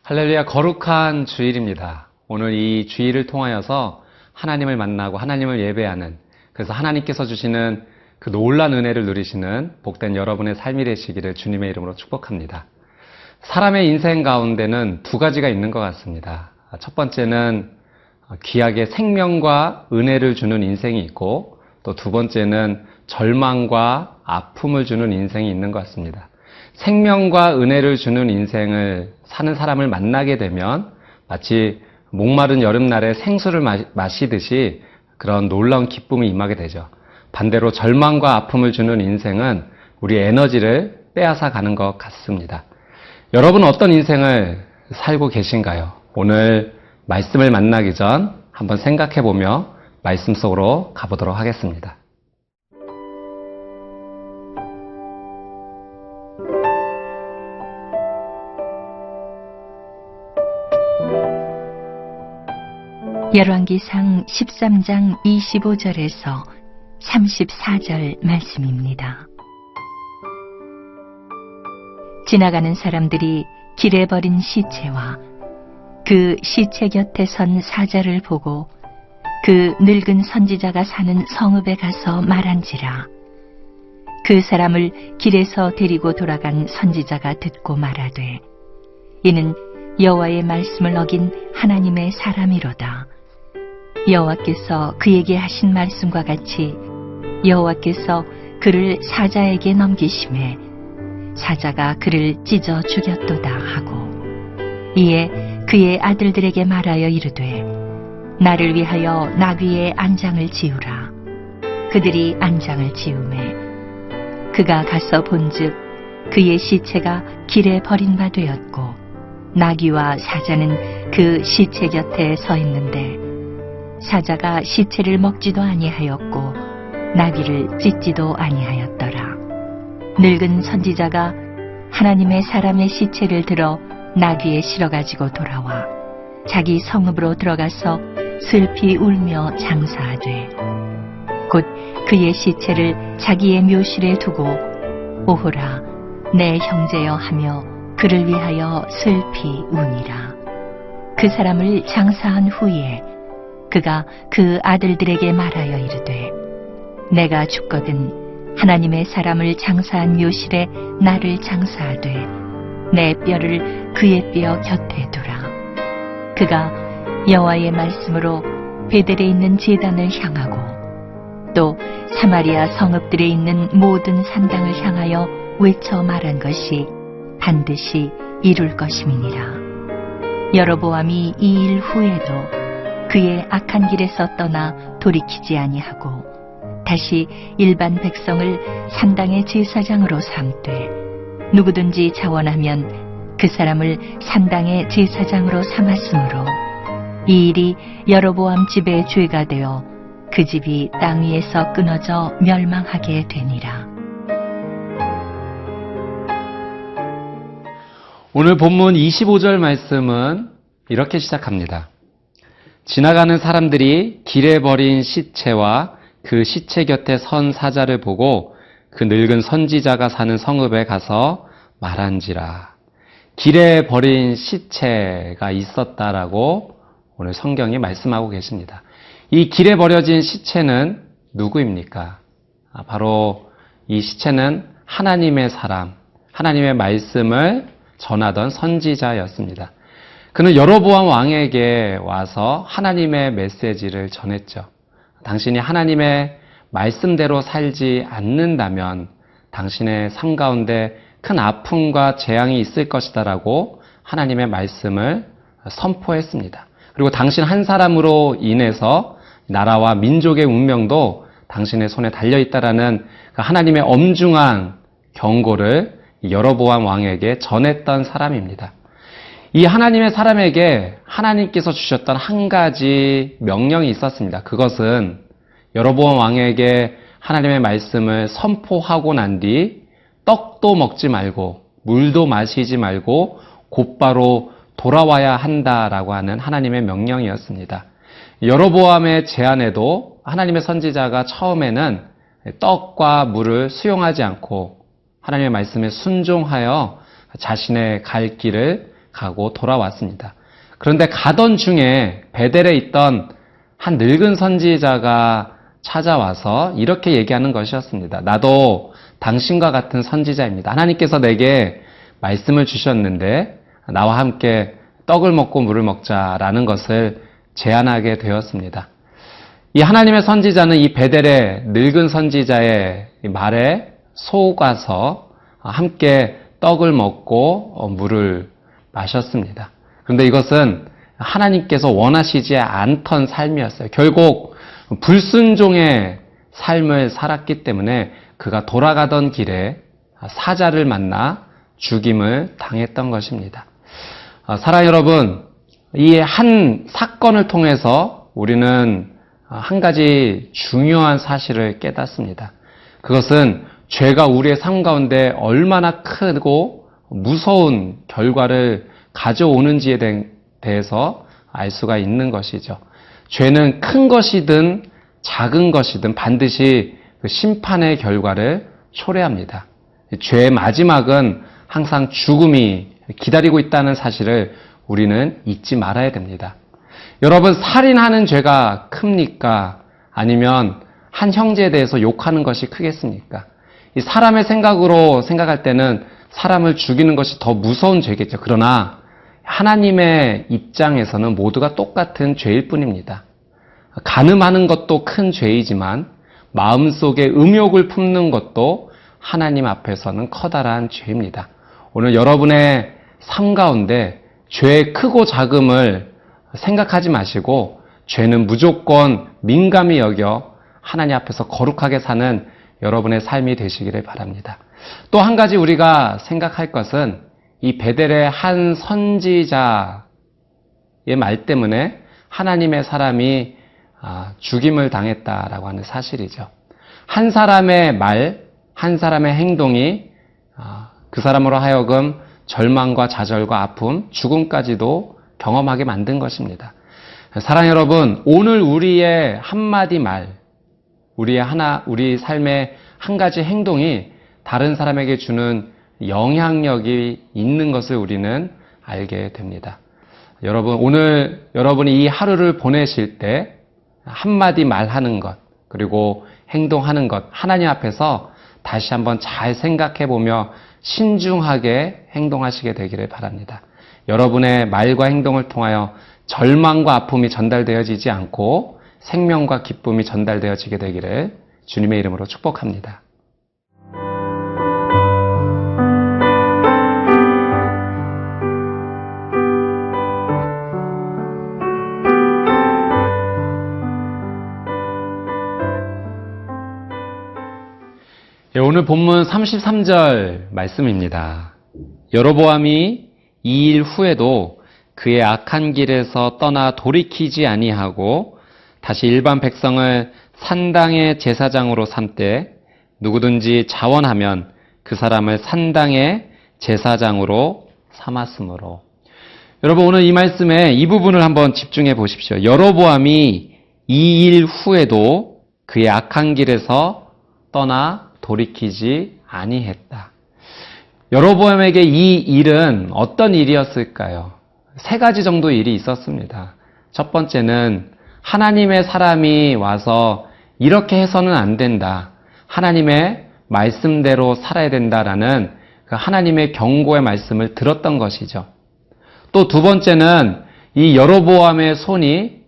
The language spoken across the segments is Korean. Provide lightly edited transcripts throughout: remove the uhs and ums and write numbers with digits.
할렐루야, 거룩한 주일입니다. 오늘 이 주일을 통하여서 하나님을 만나고 하나님을 예배하는, 그래서 하나님께서 주시는 그 놀라운 은혜를 누리시는 복된 여러분의 삶이 되시기를 주님의 이름으로 축복합니다. 사람의 인생 가운데는 두 가지가 있는 것 같습니다. 첫 번째는 귀하게 생명과 은혜를 주는 인생이 있고, 또 두 번째는 절망과 아픔을 주는 인생이 있는 것 같습니다. 생명과 은혜를 주는 인생을 사는 사람을 만나게 되면 마치 목마른 여름날에 생수를 마시듯이 그런 놀라운 기쁨이 임하게 되죠. 반대로 절망과 아픔을 주는 인생은 우리의 에너지를 빼앗아 가는 것 같습니다. 여러분 어떤 인생을 살고 계신가요? 오늘 말씀을 만나기 전 한번 생각해 보며 말씀 속으로 가보도록 하겠습니다. 열왕기상 13장 25절에서 34절 말씀입니다. 지나가는 사람들이 길에 버린 시체와 그 시체 곁에 선 사자를 보고 그 늙은 선지자가 사는 성읍에 가서 말한지라. 그 사람을 길에서 데리고 돌아간 선지자가 듣고 말하되, 이는 여호와의 말씀을 어긴 하나님의 사람이로다. 여호와께서 그에게 하신 말씀과 같이 여호와께서 그를 사자에게 넘기심에 사자가 그를 찢어 죽였도다 하고, 이에 그의 아들들에게 말하여 이르되, 나를 위하여 나귀의 안장을 지우라. 그들이 안장을 지우매 그가 가서 본즉 그의 시체가 길에 버린 바 되었고, 나귀와 사자는 그 시체 곁에 서 있는데 사자가 시체를 먹지도 아니하였고 나귀를 찢지도 아니하였더라. 늙은 선지자가 하나님의 사람의 시체를 들어 나귀에 실어가지고 돌아와 자기 성읍으로 들어가서 슬피 울며 장사하되, 곧 그의 시체를 자기의 묘실에 두고 오호라 내 형제여 하며 그를 위하여 슬피 우니라. 그 사람을 장사한 후에 그가 그 아들들에게 말하여 이르되, 내가 죽거든 하나님의 사람을 장사한 묘실에 나를 장사하되 내 뼈를 그의 뼈 곁에 두라. 그가 여호와의 말씀으로 베델에 있는 제단을 향하고 또 사마리아 성읍들에 있는 모든 산당을 향하여 외쳐 말한 것이 반드시 이룰 것임이니라. 여로보암이 이 일 후에도 그의 악한 길에서 떠나 돌이키지 아니하고 다시 일반 백성을 산당의 제사장으로 삼되, 누구든지 자원하면 그 사람을 산당의 제사장으로 삼았으므로 이 일이 여로보암 집의 죄가 되어 그 집이 땅 위에서 끊어져 멸망하게 되니라. 오늘 본문 25절 말씀은 이렇게 시작합니다. 지나가는 사람들이 길에 버린 시체와 그 시체 곁에 선 사자를 보고 그 늙은 선지자가 사는 성읍에 가서 말한지라. 길에 버린 시체가 있었다라고 오늘 성경이 말씀하고 계십니다. 이 길에 버려진 시체는 누구입니까? 바로 이 시체는 하나님의 사람, 하나님의 말씀을 전하던 선지자였습니다. 그는 여로보암 왕에게 와서 하나님의 메시지를 전했죠. 당신이 하나님의 말씀대로 살지 않는다면 당신의 삶 가운데 큰 아픔과 재앙이 있을 것이다라고 하나님의 말씀을 선포했습니다. 그리고 당신 한 사람으로 인해서 나라와 민족의 운명도 당신의 손에 달려있다라는 그 하나님의 엄중한 경고를 여로보암 왕에게 전했던 사람입니다. 이 하나님의 사람에게 하나님께서 주셨던 한 가지 명령이 있었습니다. 그것은 여로보암 왕에게 하나님의 말씀을 선포하고 난 뒤 떡도 먹지 말고 물도 마시지 말고 곧바로 돌아와야 한다라고 하는 하나님의 명령이었습니다. 여로보암의 제안에도 하나님의 선지자가 처음에는 떡과 물을 수용하지 않고 하나님의 말씀에 순종하여 자신의 갈 길을 가고 돌아왔습니다. 그런데 가던 중에 베델에 있던 한 늙은 선지자가 찾아와서 이렇게 얘기하는 것이었습니다. 나도 당신과 같은 선지자입니다. 하나님께서 내게 말씀을 주셨는데 나와 함께 떡을 먹고 물을 먹자라는 것을 제안하게 되었습니다. 이 하나님의 선지자는 이 베델의 늙은 선지자의 말에 속아서 함께 떡을 먹고 물을 마셨습니다. 그런데 이것은 하나님께서 원하시지 않던 삶이었어요. 결국 불순종의 삶을 살았기 때문에 그가 돌아가던 길에 사자를 만나 죽임을 당했던 것입니다. 사랑하는 여러분, 이 한 사건을 통해서 우리는 한 가지 중요한 사실을 깨닫습니다. 그것은 죄가 우리의 삶 가운데 얼마나 크고 무서운 결과를 가져오는지에 대해서 알 수가 있는 것이죠. 죄는 큰 것이든 작은 것이든 반드시 그 심판의 결과를 초래합니다. 죄의 마지막은 항상 죽음이 기다리고 있다는 사실을 우리는 잊지 말아야 됩니다. 여러분, 살인하는 죄가 큽니까? 아니면 한 형제에 대해서 욕하는 것이 크겠습니까? 이 사람의 생각으로 생각할 때는 사람을 죽이는 것이 더 무서운 죄겠죠. 그러나 하나님의 입장에서는 모두가 똑같은 죄일 뿐입니다. 간음하는 것도 큰 죄이지만 마음속에 음욕을 품는 것도 하나님 앞에서는 커다란 죄입니다. 오늘 여러분의 삶 가운데 죄의 크고 작음을 생각하지 마시고 죄는 무조건 민감히 여겨 하나님 앞에서 거룩하게 사는 여러분의 삶이 되시기를 바랍니다. 또 한 가지 우리가 생각할 것은 이 베델의 한 선지자의 말 때문에 하나님의 사람이 죽임을 당했다라고 하는 사실이죠. 한 사람의 말, 한 사람의 행동이 그 사람으로 하여금 절망과 좌절과 아픔, 죽음까지도 경험하게 만든 것입니다. 사랑하는 여러분, 오늘 우리의 한마디 말, 우리 삶의 한 가지 행동이 다른 사람에게 주는 영향력이 있는 것을 우리는 알게 됩니다. 여러분, 오늘 여러분이 이 하루를 보내실 때 한마디 말하는 것, 그리고 행동하는 것, 하나님 앞에서 다시 한번 잘 생각해 보며 신중하게 행동하시게 되기를 바랍니다. 여러분의 말과 행동을 통하여 절망과 아픔이 전달되어지지 않고 생명과 기쁨이 전달되어지게 되기를 주님의 이름으로 축복합니다. 오늘 본문 33절 말씀입니다. 여로보암이 이 일 후에도 그의 악한 길에서 떠나 돌이키지 아니하고 다시 일반 백성을 산당의 제사장으로 삼되 누구든지 자원하면 그 사람을 산당의 제사장으로 삼았으므로. 여러분, 오늘 이 말씀에 이 부분을 한번 집중해 보십시오. 여로보암이 이 일 후에도 그의 악한 길에서 떠나 돌이키지 아니했다. 여로보암에게 이 일은 어떤 일이었을까요? 세 가지 정도 일이 있었습니다. 첫 번째는 하나님의 사람이 와서 이렇게 해서는 안 된다. 하나님의 말씀대로 살아야 된다라는 그 하나님의 경고의 말씀을 들었던 것이죠. 또 두 번째는 이 여로보암의 손이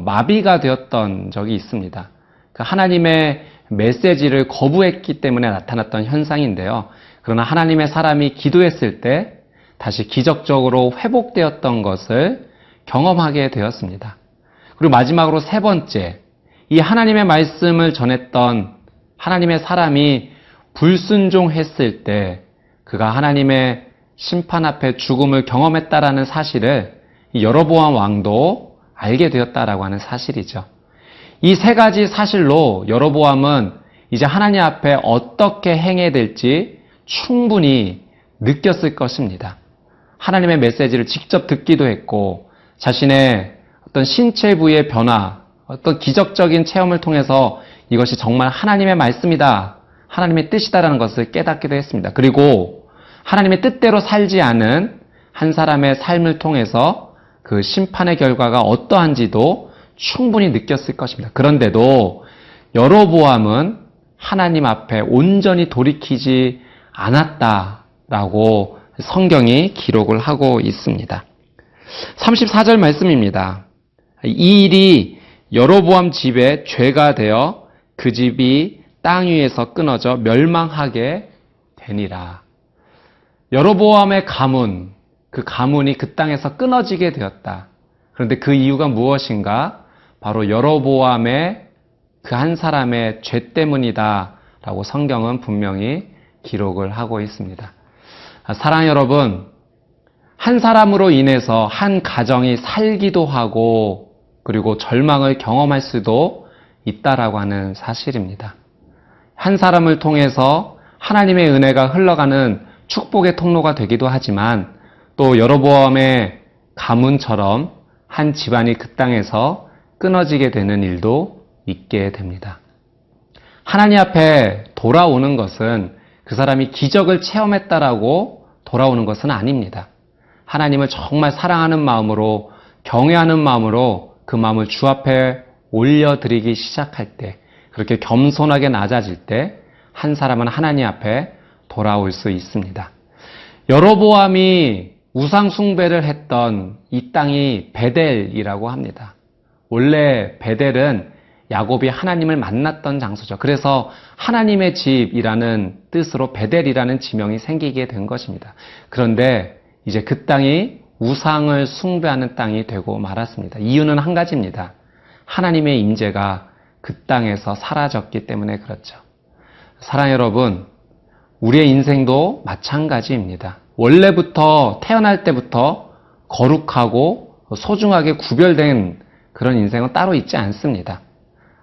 마비가 되었던 적이 있습니다. 그 하나님의 메시지를 거부했기 때문에 나타났던 현상인데요. 그러나 하나님의 사람이 기도했을 때 다시 기적적으로 회복되었던 것을 경험하게 되었습니다. 그리고 마지막으로 세 번째, 이 하나님의 말씀을 전했던 하나님의 사람이 불순종했을 때 그가 하나님의 심판 앞에 죽음을 경험했다라는 사실을 이 여로보암 왕도 알게 되었다라고 하는 사실이죠. 이 세 가지 사실로 여로보암은 이제 하나님 앞에 어떻게 행해야 될지 충분히 느꼈을 것입니다. 하나님의 메시지를 직접 듣기도 했고 자신의 어떤 신체 부위의 변화, 어떤 기적적인 체험을 통해서 이것이 정말 하나님의 말씀이다, 하나님의 뜻이다라는 것을 깨닫기도 했습니다. 그리고 하나님의 뜻대로 살지 않은 한 사람의 삶을 통해서 그 심판의 결과가 어떠한지도 충분히 느꼈을 것입니다. 그런데도 여로보암은 하나님 앞에 온전히 돌이키지 않았다라고 성경이 기록을 하고 있습니다. 34절 말씀입니다. 이 일이 여로보암 집에 죄가 되어 그 집이 땅 위에서 끊어져 멸망하게 되니라. 여로보암의 가문, 그 가문이 그 땅에서 끊어지게 되었다. 그런데 그 이유가 무엇인가? 바로 여로보암의 그 한 사람의 죄 때문이다라고 성경은 분명히 기록을 하고 있습니다. 사랑 여러분, 한 사람으로 인해서 한 가정이 살기도 하고 그리고 절망을 경험할 수도 있다라고 하는 사실입니다. 한 사람을 통해서 하나님의 은혜가 흘러가는 축복의 통로가 되기도 하지만 또 여로보암의 가문처럼 한 집안이 그 땅에서 끊어지게 되는 일도 있게 됩니다. 하나님 앞에 돌아오는 것은 그 사람이 기적을 체험했다라고 돌아오는 것은 아닙니다. 하나님을 정말 사랑하는 마음으로, 경외하는 마음으로 그 마음을 주 앞에 올려드리기 시작할 때, 그렇게 겸손하게 낮아질 때 한 사람은 하나님 앞에 돌아올 수 있습니다. 여로보암이 우상 숭배를 했던 이 땅이 베델이라고 합니다. 원래 베델은 야곱이 하나님을 만났던 장소죠. 그래서 하나님의 집이라는 뜻으로 베델이라는 지명이 생기게 된 것입니다. 그런데 이제 그 땅이 우상을 숭배하는 땅이 되고 말았습니다. 이유는 한 가지입니다. 하나님의 임재가 그 땅에서 사라졌기 때문에 그렇죠. 사랑 여러분, 우리의 인생도 마찬가지입니다. 원래부터 태어날 때부터 거룩하고 소중하게 구별된 그런 인생은 따로 있지 않습니다.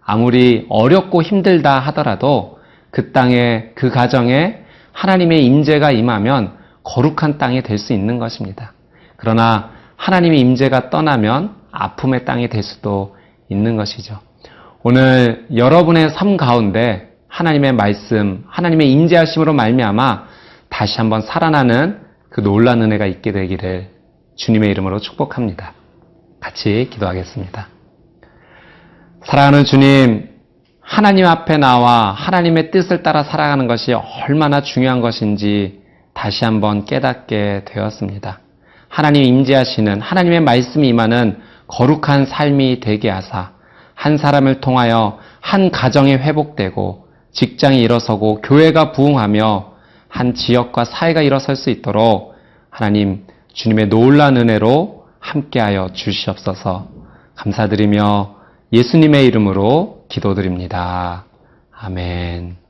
아무리 어렵고 힘들다 하더라도 그 땅에, 그 가정에 하나님의 임재가 임하면 거룩한 땅이 될 수 있는 것입니다. 그러나 하나님의 임재가 떠나면 아픔의 땅이 될 수도 있는 것이죠. 오늘 여러분의 삶 가운데 하나님의 말씀, 하나님의 임재하심으로 말미암아 다시 한번 살아나는 그 놀라운 은혜가 있게 되기를 주님의 이름으로 축복합니다. 같이 기도하겠습니다. 사랑하는 주님, 하나님 앞에 나와 하나님의 뜻을 따라 살아가는 것이 얼마나 중요한 것인지 다시 한번 깨닫게 되었습니다. 하나님 임재하시는 하나님의 말씀이 임하는 거룩한 삶이 되게 하사 한 사람을 통하여 한 가정이 회복되고 직장이 일어서고 교회가 부흥하며 한 지역과 사회가 일어설 수 있도록 하나님 주님의 놀라운 은혜로 함께하여 주시옵소서. 감사드리며 예수님의 이름으로 기도드립니다. 아멘.